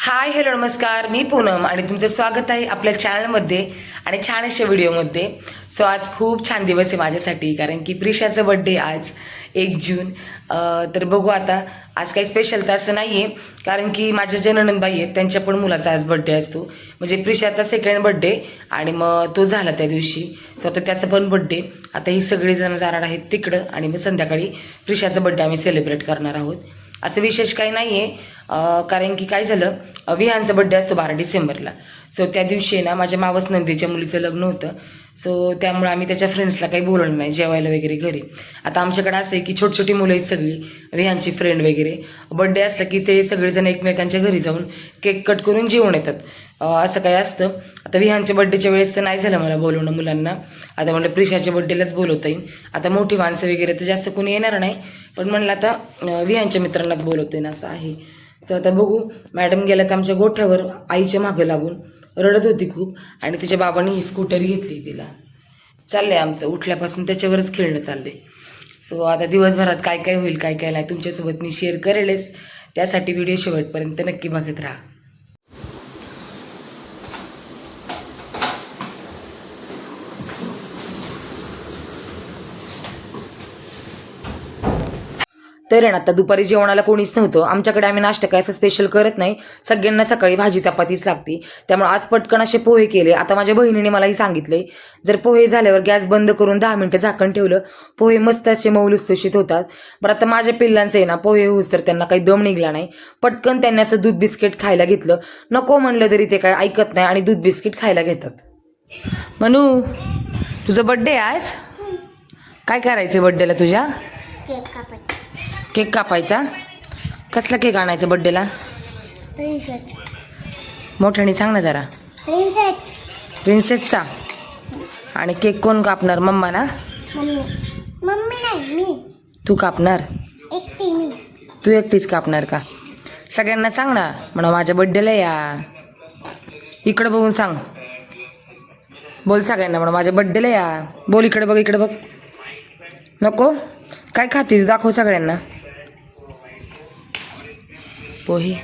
Hi hello नमस्कार, मी पूनम आणि तुमचं स्वागत आहे आपल्या चॅनलमध्ये आणि छान अशा व्हिडिओमध्ये. सो आज खूप छान दिवस आहे माझ्यासाठी, कारण की प्रिशाचा बड्डे आज 1 जून. तर बघू आता, आज काही स्पेशल तर असं नाही आहे, कारण की माझ्या ज्या नणंदबाई आहेत त्यांच्या पण मुलाचा आज बड्डे असतो. म्हणजे प्रिशाचा सेकंड बड्डे आणि मग तो झाला त्या दिवशी. सो आता त्याचा पण बड्डे. आता ही सगळेजण जाणार आहेत तिकडं आणि मग संध्याकाळी प्रिशाचा बड्डे आम्ही सेलिब्रेट करणार आहोत. असं विशेष काही नाही आहे, कारण की काय झालं, विहानचा बड्डे असतो 12 डिसेंबरला. सो त्या दिवशी ना माझ्या मावस नंदेच्या मुलीचं लग्न होतं. सो त्यामुळे आम्ही त्याच्या फ्रेंड्सला काही बोलवलं नाही जेवायला वगैरे घरी. आता आमच्याकडे असं आहे की छोटी छोटी मुलं आहेत सगळी, विहानची फ्रेंड वगैरे. बड्डे असलं की ते सगळेजण एकमेकांच्या घरी जाऊन केक कट करून जेवून येतात. असं काही असतं. आता विहानच्या बड्डेच्या वेळेस तर नाही झालं मला बोलवणं मुलांना. आता म्हणलं प्रिशाच्या बड्डेलाच बोलवता येईल. आता मोठी माणसं वगैरे तर जास्त कोणी येणार नाही, पण म्हणलं आता विहानच्या मित्रांनाच बोलवता येईल असं आहे. सो आता बघू. मॅडम गेल्यात आमच्या गोठ्यावर आईच्या मागं लागून, रडत होती खूप आणि तिच्या बाबांनी ही स्कूटर घेतली तिला. चाललंय आमचं उठल्यापासून त्याच्यावरच खेळणं चाललंय. सो आता दिवसभरात काय काय होईल काय काय नाही तुमच्यासोबत मी शेअर करेलच. त्यासाठी व्हिडिओ शेवटपर्यंत नक्की बघत राहा. तर आहे ना, आता दुपारी जेवणाला कोणीच नव्हतं आमच्याकडे. आम्ही नाश्ता काय असं स्पेशल करत नाही, सगळ्यांना सकाळी भाजी चपातीच लागते. त्यामुळे आज पटकन असे पोहे केले. आता माझ्या बहिणीने मलाही सांगितले, जर पोहे झाल्यावर गॅस बंद करून 10 मिनिटं झाकण ठेवलं, पोहे मस्त असे मऊ लुसलुशीत होतात. बरं आता माझ्या पिल्लांचं आहे ना, पोहे होऊस तर त्यांना काही दम निघला नाही. पटकन त्यांनी असं दूध बिस्किट खायला घेतलं. नको म्हणलं तरी ते काय ऐकत नाही आणि दूध बिस्किट खायला घेतात. मनू, तुझा बड्डे आज काय करायचं बड्डेला तुझ्या? केक कापायचा. कसला केक आणायचा बड्डेला? मोठ्याने सांग ना जरा. प्रिन्सेसचा. आणि केक कोण कापणार? मम्मा ना? मम्मी नाही, मी. तू कापणार? एकटी मी. तू एकटीच कापणार का? सगळ्यांना सांग ना म्हणा माझ्या बड्डेला या. इकडं बघून सांग. बोल सगळ्यांना म्हणा माझ्या बड्डेला या. बोल इकडे बघ, इकडे बघ. नको? काय खाते दाखव सगळ्यांना. पोहे.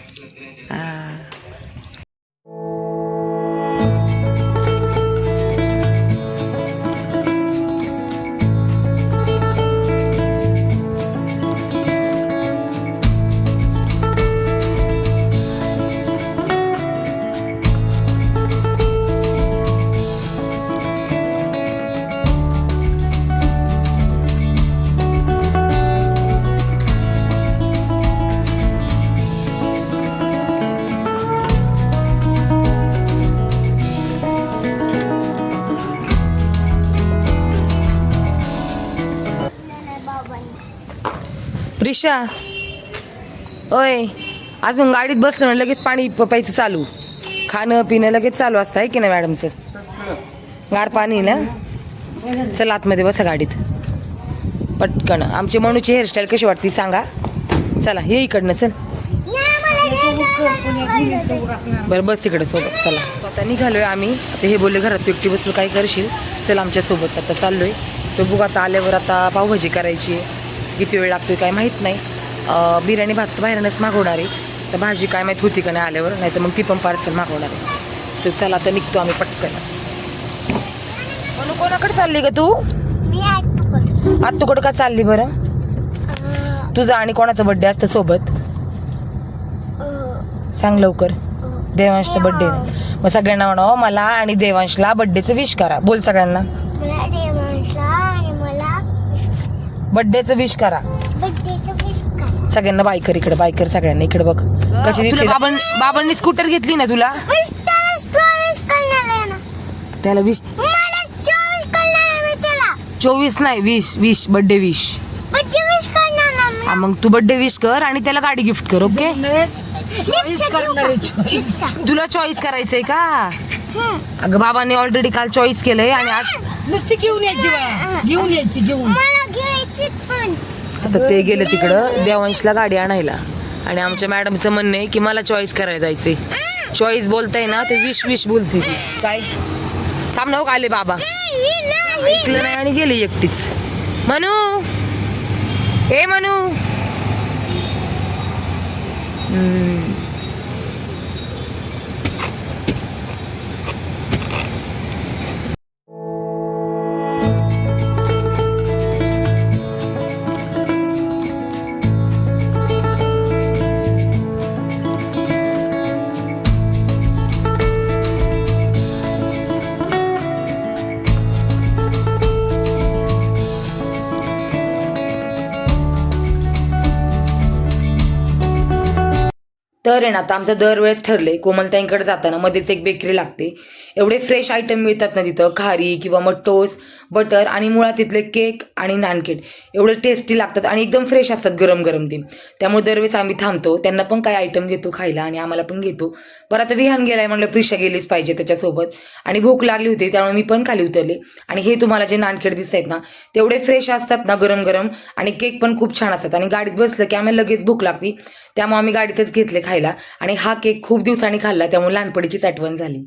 प्रिशा, ओय, अजून गाडीत बसलं ना लगेच पाणी प्यायचं चालू, खाणं पिणं लगेच चालू असतं आहे की नाही मॅडमचं? गार पाणी ना. चल आतमध्ये बसा गाडीत पटकन. आमची मनूची हेअरस्टाईल कशी वाटते सांगा. चला ये इकडनं. चल बरं बस तिकडं सोबत. चला आता निघालोय आम्ही. आता हे बोलले घरात तू एकटी बसून काय करशील, चल आमच्यासोबत. आता चाललोय. तर बघू आता आल्यावर आता पावभाजी करायची. किती वेळ लागतोय काय माहीत नाही. बिर्याणी भात बाहेरनंच मागवणार आहे. तर भाजी काय माहीत होती का नाही आल्यावर, नाही तर मग ती पण पार्सल मागवणार आहे. तर चला आता निघतो आम्ही पटकन. म्हणून कोणाकडे चालली ग तू? मी आत तुकडं का चालली बरं? तुझा आणि कोणाचा बड्डे असतं सोबत सांग लवकर. देवांशचा बड्डे. मग सगळ्यांना म्हणावं मला आणि देवांशला बड्डेचं विश करा. बोल सगळ्यांना मला देवांशला आणि मला बड्डेचं विश करा. बड्डेचं विश करा. सगळ्यांना बायकर इकडे, बायकर सगळ्यांना इकडे बघ कशी दिसते. बाबांनी स्कूटर घेतली ना तुला. त्याला विश 24 नाही 20 बड्डे विश. मग तू बड्डे विश कर आणि त्याला गाडी गिफ्ट कर. ओके. तुला चॉईस करायचंय का? अगं बाबांनी ऑलरेडी काल चॉईस केलंय आणि आज नुसती घेऊन यायची घेऊन. आता ते गेले तिकडं देवांशला गाडी आणायला आणि आमच्या मॅडमचं म्हणणं आहे की मला चॉईस करायला जायचंय. चॉईस बोलताय ना ते विश बोलते ती. काय थांब ना, आले बाबा. ऐकलं नाही आणि गेली एकटीच. मनू, हे मनू. तर आहे ना आता आमचं दरवेळेस ठरले कोमलताईंकडे जाताना मध्येच एक बेकरी लागते. एवढे फ्रेश आयटम मिळतात ना तिथं, खारी किंवा मग टोस्ट, बटर आणि मुळात तिथले केक आणि नानकेट एवढे टेस्टी लागतात आणि एकदम फ्रेश असतात गरम गरम ते. त्यामुळे दरवेळेस आम्ही थांबतो, त्यांना पण काही आयटम घेतो खायला आणि आम्हाला पण घेतो. बरं आता विहान गेलाय म्हणलं प्रिशा गेलीच पाहिजे त्याच्यासोबत आणि भूक लागली होती त्यामुळे मी पण खाली उतरले. आणि हे तुम्हाला जे नानकेट दिसत आहेत ना तेवढे फ्रेश असतात ना गरम गरम, आणि केक पण खूप छान असतात. आणि गाडीत बसलं की आम्हाला लगेच भूक लागते, त्यामुळे आम्ही गाडीतच घेतले खायला. आणि हा केक खूप दिवसांनी खाल्ला त्यामुळे लहानपणीचीच आठवण झाली.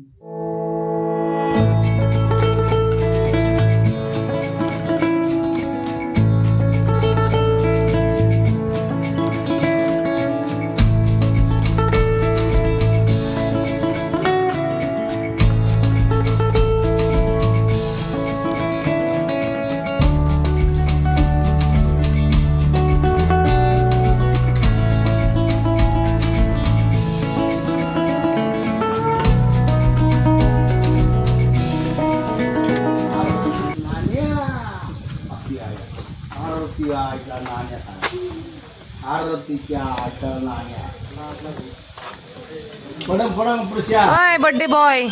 ओय बर्थडे बॉय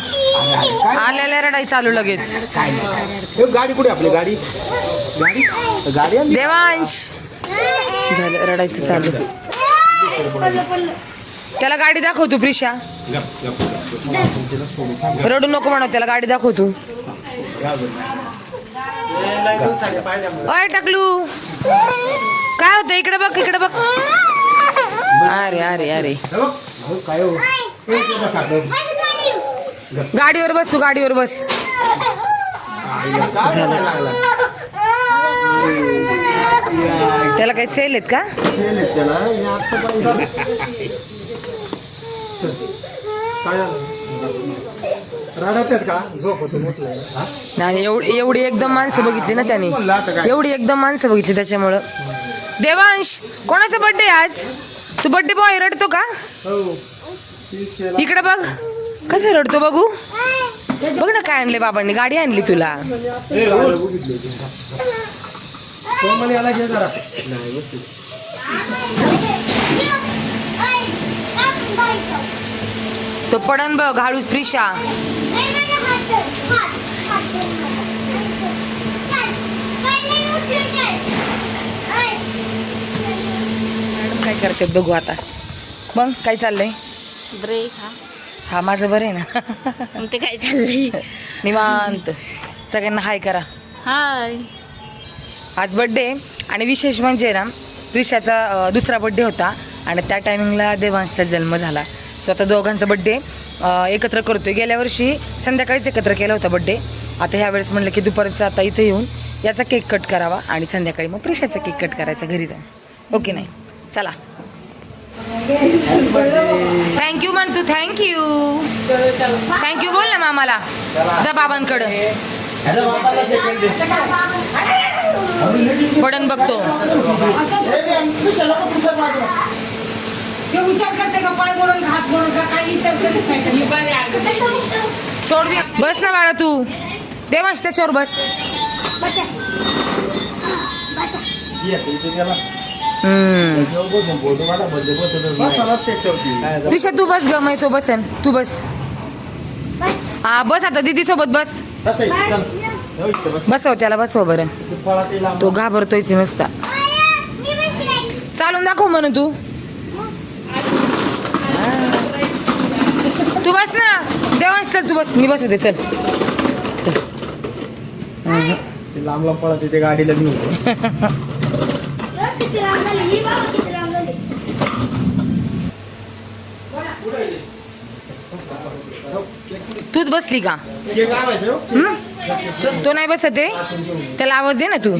आलेल्या रडाई चालू लगेच. गाडी कुठे आपली गाडी गाडी गाडी आणली? देवांश झालं रडायचं चालू. त्याला गाडी दाखव तू प्रिशा, रडू नको म्हणत, त्याला गाडी दाखव तू. ओय टाकलू काय होतं, इकडे बघ इकडे बघ. अरे अरे अरे काय हो? गाडीवर बस तू, गाडीवर बस. त्याला काही सेल आहेत का? रडत आहेत का? झोप होतो म्हटलं. नाही एवढी एकदम माणसं बघितली ना त्याने, एवढी एकदम माणसं बघितली त्याच्यामुळं. देवांश कोणाचा बर्थडे आज? तू बर्थडे बॉय रडतो का? इकडे बघ कसं रडतो बघू. बघ ना काय आणले बाबांनी, गाडी आणली तुला. याला घे जरा. तो पडन बघ हळूच प्रिशा. काय करते बघू आता. मग काय चाललंय? ब्रेक हा माझं बरं आहे ना. ते काय चाललंय? निवांत. सगळ्यांना हाय करा. हाय. आज बड्डे आणि विशेष म्हणजे ना प्रिशाचा दुसरा बड्डे होता आणि त्या टायमिंगला देवांशचा जन्म झाला. सो आता दोघांचा बड्डे एकत्र करतोय. गेल्या वर्षी संध्याकाळीच एकत्र केला होता बड्डे. आता ह्या वेळेस म्हणलं की दुपारचा आता इथे येऊन याचा केक कट करावा आणि संध्याकाळी मग प्रिशाचा केक कट करायचा घरी जाऊन. ओके नाही चला. थँक्यू म्हण तू. थँक्यू थँक्यू बोल ना मामाला. जा बाबांकडं. पडन बघतो. ते विचार करते का पाय मोडून हात मोडून का काही विचार करत नाही. सोड बस ना बाळा तू. देवांश त्याच्यावर बस. प्रिशा तू बस ग, तो बसन तू बस. हा बस आता दीदी सोबत बस. बसव त्याला बसव बरं. तो घाबरतोयच नुसता. चालून दाखव म्हणून तू. तू बस ना देवांश. चल तू बस. मी बसवते चल चल. लांब लांब पळत तिथे गाडीला घेऊन. तूच बसली का? तो नाही बसत आहे, त्याला आवाज दे ना तू.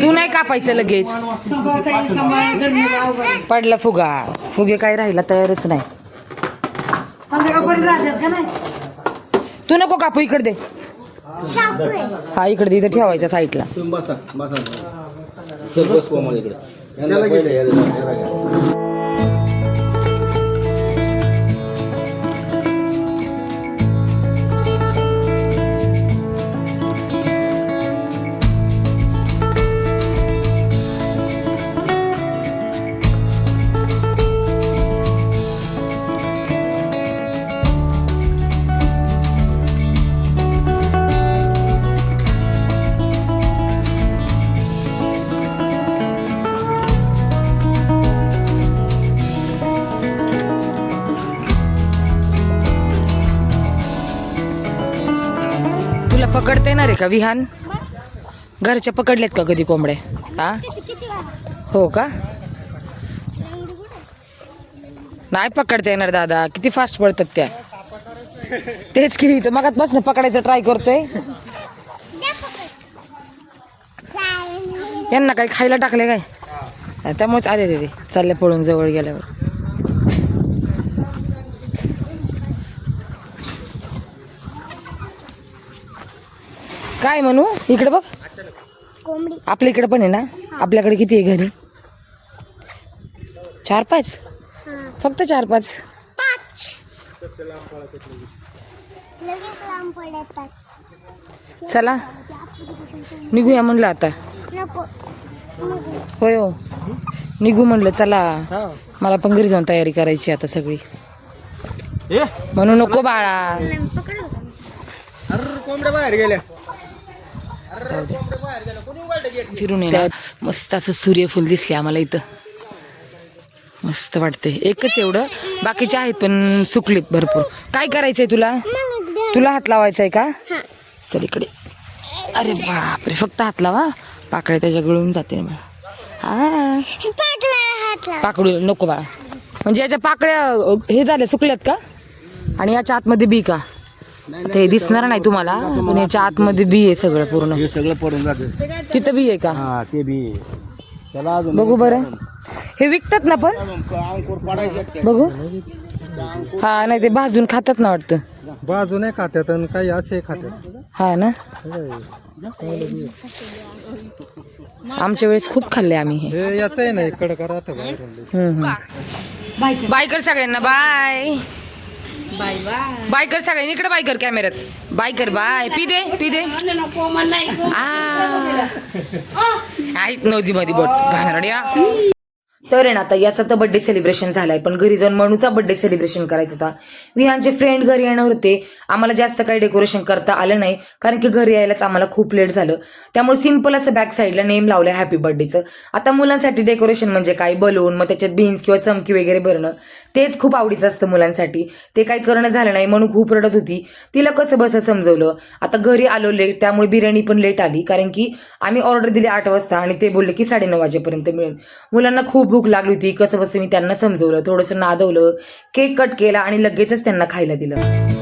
तू नाही कापायचं लगेच. पडला फुगा. फुगे काय राहिला तयारच नाही. तू नको कापू. इकडे दे. हा इकडे दे. इथं ठेवायचा साईडला. बसा बसा. बस इकडे. पकडता येणार आहे का विहान? घरच्या पकडल्यात का कधी कोंबड्या? हा हो का? नाही पकडता येणार दादा, किती फास्ट पडतात त्या. तेच की तर मगाचपासून पकडायचं ट्राय करतोय. यांना काही खायला टाकले काय? त्यामुळेच आले ते चालले पळून जवळ गेल्यावर. काय म्हणू इकडे बघ, कोंबडी आपल्या इकडे पण आहे ना. आपल्याकडे किती आहे घरी? 4-5, फक्त 4-5. 5 लगेच लांब पडतात. चला निघूया म्हणलं आता. नको होय हो निघू म्हणलं चला. हा. मला पण घरी जाऊन तयारी करायची आता सगळी. ए म्हणू नको बाळा. अरे कोंबड्या बाहेर गेल्या. जाऊ दे. फिरून येणार. मस्त असं सूर्यफूल दिसले आम्हाला इथं, मस्त वाटते. एकच एवढं, बाकीचे आहेत पण सुकलीत भरपूर. काय करायचंय तुला? तुला हात लावायचाय का? चल इकडे. अरे बापरे, फक्त हात लावा, पाकळ्या त्याच्या गळून जाते बाळा. हा पाकडू नको बाळा. म्हणजे याच्या पाकळ्या हे झाल्या सुकल्यात का? आणि याच्या आतमध्ये बी का? ते दिसणार नाही तुम्हाला पण याच्या आतमध्ये बी आहे सगळं पूर्ण. हे सगळं पडून जाते. तिथं बी आहे का? हा ते बी. चला अजून बघू बरं. हे विकतात ना पण? अंकुर पडायचे. बघू. हा नाही ते भाजून खातात ना वाटतं. बाजू नाही खात्यात आणि काही असे खात्यात. हा ना, आमच्या वेळेस खूप खाल्ले आम्ही हे. हे याच आहे ना कडक राहत बाहेर. बाय कर सगळ्यांना. बाय बाय बाय बाय कर सगळ्यांनी. इकडे बाय कर कॅमेऱ्यात. बाय कर. बाय. पी दे पी दे. आहेत नवजी मध्ये बोट घालड्या. तर आहे ना आता याचा तर बर्थडे सेलिब्रेशन झालाय, पण घरी जाऊन मनूचा बर्थडे सेलिब्रेशन करायचा होता. विहानचे फ्रेंड घरी येणार होते. आम्हाला जास्त काही डेकोरेशन करता आलं नाही कारण की घरी यायलाच आम्हाला खूप लेट झालं. त्यामुळे सिंपल असं बॅक साईडला नेम लावलंय हॅपी बर्थडेचं. आता मुलांसाठी डेकोरेशन म्हणजे काय, बलून, मग त्याच्यात बीन्स किंवा चमकी वगैरे भरणं, तेच खूप आवडीचं असतं मुलांसाठी. ते काही करणं झालं नाही. म्हणून खूप रडत होती. तिला कसं बसं समजवलं. आता घरी आलो लेट, त्यामुळे बिर्याणी पण लेट आली कारण की आम्ही ऑर्डर दिली 8 वाजता आणि ते बोलले की 9:30 वाजेपर्यंत मिळेल. मुलांना खूप भूक लागली होती. कसं बसं मी त्यांना समजवलं, थोडंसं नादवलं, केक कट केला आणि लगेचच त्यांना खायला दिलं.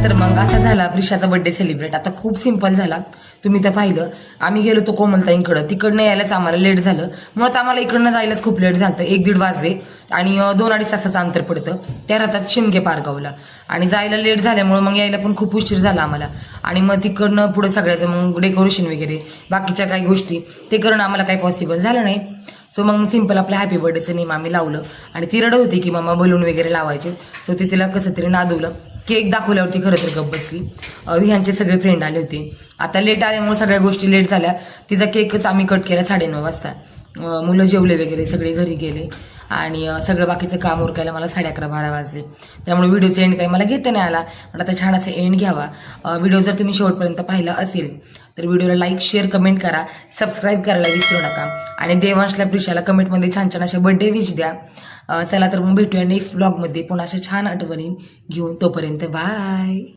तर मग असा झाला प्रिशाचा बर्थडे सेलिब्रेट. आता खूप सिंपल झाला, तुम्ही तर पाहिलं. आम्ही गेलो तो कोमलताईंकडं, तिकडनं यायलाच आम्हाला लेट झालं. मुळात आम्हाला इकडनं जायलाच खूप लेट झालं. 1-1.5 वाजले आणि 2-2.5 तासाचं अंतर पडतं. त्या राहतात शिमगे पारगावला आणि जायला लेट झाल्यामुळे मग यायला पण खूप उशीर झाला आम्हाला. आणि मग तिकडनं पुढे सगळ्याचं मग डेकोरेशन वगैरे बाकीच्या काही गोष्टी ते करणं आम्हाला काही पॉसिबल झालं नाही. सो मग सिंपल आपल्या हॅपी बर्थडेचं नेम आम्ही लावलं. आणि ती रडत होती की मामा बलून वगैरे लावायचे. सो ती तिला कसं तरी नादवलं. केक दाखवल्यावरती खरं तर गप्प बसली. विहानचे सगळे फ्रेंड आले होते. आता लेट आल्यामुळे सगळ्या गोष्टी लेट झाल्या. तिचा केकच आम्ही कट केला 9:30 वाजता. मुलं जेवले वगैरे, सगळे घरी गेले आणि सगळं बाकीचं काम उरकायला मला 11:30-12 वाजले. त्यामुळे व्हिडिओचा एंड काही मला घेता नाही आला. पण आता छान असं एंड घ्यावा. व्हिडिओ जर तुम्ही शेवटपर्यंत पाहिला असेल तर व्हिडिओला लाईक, शेअर, कमेंट करा. सबस्क्राईब करायला विसरू नका. आणि देवांशला, प्रिशाला कमेंटमध्ये छान छान अशा बर्थडे विश द्या. चला तर मग भेटूया नेक्स्ट ब्लॉगमध्ये पुन्हा अशा छान आठवणी घेऊन. तोपर्यंत बाय.